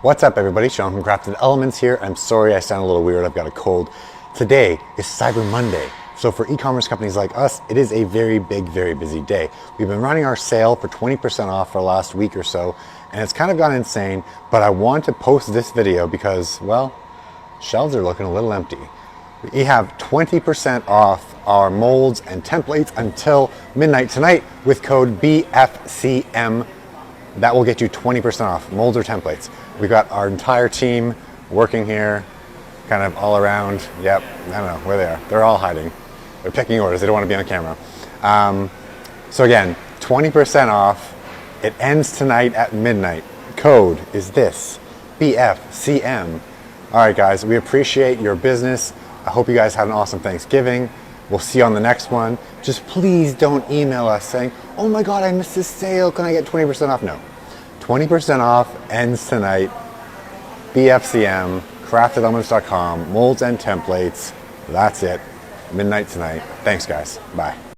What's up everybody, Sean from Crafted Elements here. I'm sorry I sound a little weird, I've got a cold. Today is Cyber Monday. So for e-commerce companies like us, it is a very big, very busy day. We've been running our sale for 20% off for the last week or so, and it's kind of gone insane, but I want to post this video because, well, shelves are looking a little empty. We have 20% off our molds and templates until midnight tonight with code BFCM. That will get you 20% off molds or templates. We've got our entire team working here, kind of all around. Yep, I don't know where they are. They're all hiding. They're picking orders. They don't want to be on camera. So again, 20% off. It ends tonight at midnight. Code is this, BFCM. All right, guys, we appreciate your business. I hope you guys had an awesome Thanksgiving. We'll see you on the next one. Just please don't email us saying, oh my God, I missed this sale. Can I get 20% off? No. 20% off ends tonight. BFCM, craftedelements.com, molds and templates. That's it. Midnight tonight. Thanks, guys. Bye.